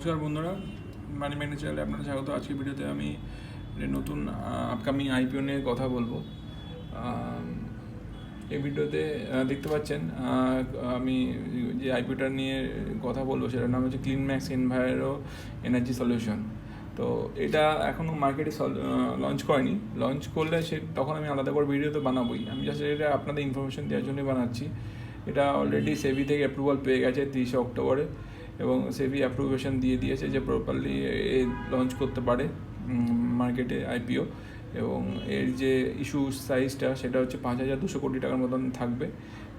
নমস্কার বন্ধুরা, money magnet চ্যানেলে আপনারা স্বাগত। আজকের ভিডিওতে আমি নতুন আপকামিং আইপিও নিয়ে কথা বলবো। এই ভিডিওতে দেখতে পাচ্ছেন আমি যে আইপিওটা নিয়ে কথা বলবো সেটার নাম হচ্ছে ক্লিনম্যাক্স এনভায়রো এনার্জি সলিউশন। তো এটা এখনও মার্কেটে লঞ্চ করেনি। লঞ্চ করলে তখন আমি আলাদা করে ভিডিও তো বানাবোই। আমি জাস্ট এটা আপনাদের ইনফরমেশন দেওয়ার জন্যই বানাচ্ছি। এটা অলরেডি সেবি থেকে অ্যাপ্রুভাল পেয়ে গেছে 30 অক্টোবরে, এবং সেবি অ্যাপ্রুভেশন দিয়ে দিয়েছে যে প্রপারলি লঞ্চ করতে পারে মার্কেটে আইপিও। এবং এর যে ইস্যু সাইজটা সেটা হচ্ছে 5,200 কোটি টাকার মতন থাকবে,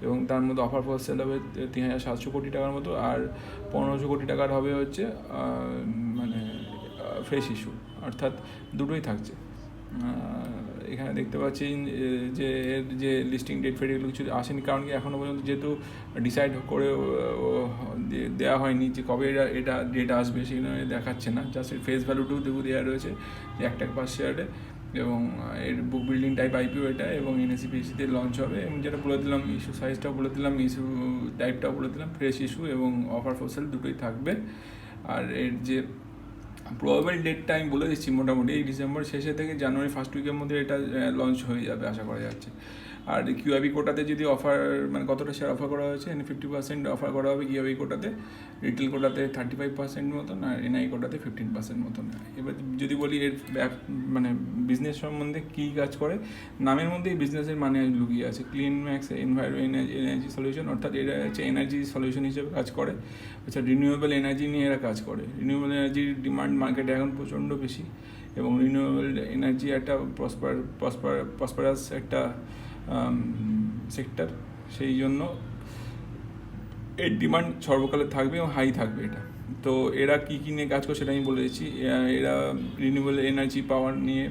এবং তার মধ্যে অফার ফর সেল হবে 3,700 কোটি টাকার মতো, আর 1,500 কোটি টাকার হবে হচ্ছে মানে ফ্রেশ ইস্যু, অর্থাৎ দুটোই থাকছে। এখানে দেখতে পাচ্ছি যে এর যে লিস্টিং ডেট ফেট এগুলো কিছু আসেনি, কারণ কি এখনও পর্যন্ত যেহেতু ডিসাইড করে দেওয়া হয়নি যে কবে এটা ডেট আসবে, সেগুলো দেখাচ্ছে না। জাস্ট এর ফেস ভ্যালুটুকু দেওয়া রয়েছে যে 1 টাকা পার শেয়ারে, এবং এর বুক বিল্ডিং টাইপ আইপিও এটা, এবং এনএসিপিসিতে লঞ্চ হবে। এবং যেটা বলে দিলাম, ইস্যু সাইজটাও বলে দিলাম, ইস্যু টাইপটাও বলে দিলাম, ফ্রেশ ইস্যু এবং অফার ফর সেল দুটোই থাকবে। আর এর যে প্রবাবল ডেটটা আমি বলে দিচ্ছি, মোটামুটি এই ডিসেম্বর শেষে থেকে জানুয়ারি ফার্স্ট উইকের মধ্যে এটা লঞ্চ হয়ে যাবে আশা করা যাচ্ছে। আর কিউআইবি কোটাতে যদি অফার মানে কতটা শেয়ার অফার করা হয়েছে, 50% অফার করা হবে কিউআইবি কোটাতে, রিটেল কোটাতে 35% মতন, আর এনআই কোটাতে 15% মতন। এবার যদি বলি এর মানে বিজনেস সম্বন্ধে কী কাজ করে, নামের মধ্যেই বিজনেসের মানে লুকিয়ে আছে। ক্লিনম্যাক্স এনভায়রো এনার্জি সলিউশন, অর্থাৎ এটা হচ্ছে এনার্জি সলিউশন হিসেবে কাজ করে। আচ্ছা, রিনিউয়েবল এনার্জি নিয়ে এরা কাজ করে। রিনিউয়েবল এনার্জির ডিমান্ড মার্কেটে এখন প্রচণ্ড বেশি, এবং রিনিউয়েবল এনার্জি একটা প্রসপারাস একটা সেক্টর, সেই জন্য এর ডিমান্ড সর্বকালে থাকবে এবং হাই থাকবে এটা। তো এরা কী কী নিয়ে কাজ করে সেটা আমি বলে দিচ্ছি। এরা রিনিউয়েবল এনার্জি পাওয়ার নিয়ে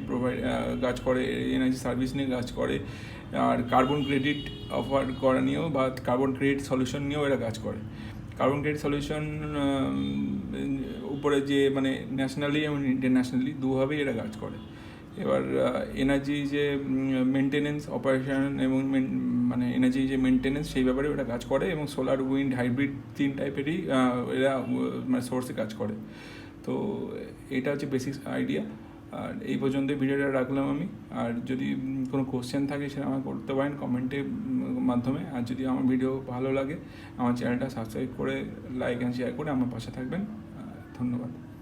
কাজ করে, এনার্জি সার্ভিস নিয়ে কাজ করে, আর কার্বন ক্রেডিট অফার করা নিয়েও বা কার্বন ক্রেডিট সলিউশন নিয়েও এরা কাজ করে। কার্বন ক্রেডিট সলিউশন উপরে যে মানে ন্যাশনালি এবং ইন্টারন্যাশনালি দুভাবেই এরা কাজ করে। এবার এনার্জি যে মেনটেনেন্স অপারেশন এবং মানে এনার্জি যে মেনটেনেন্স সেই ব্যাপারে ওরা কাজ করে, এবং সোলার উইন্ড হাইব্রিড 3 টাইপেরই এরা মানে সোর্সে কাজ করে। তো এটা হচ্ছে বেসিক আইডিয়া। আর এই পর্যন্ত ভিডিওটা রাখলাম আমি। আর যদি কোনো কোশ্চেন থাকে সেটা আমাকে করতে পারেন কমেন্টের মাধ্যমে। আর যদি আমার ভিডিও ভালো লাগে, আমার চ্যানেলটা সাবস্ক্রাইব করে লাইক অ্যান্ড শেয়ার করে আমার পাশে থাকবেন। ধন্যবাদ।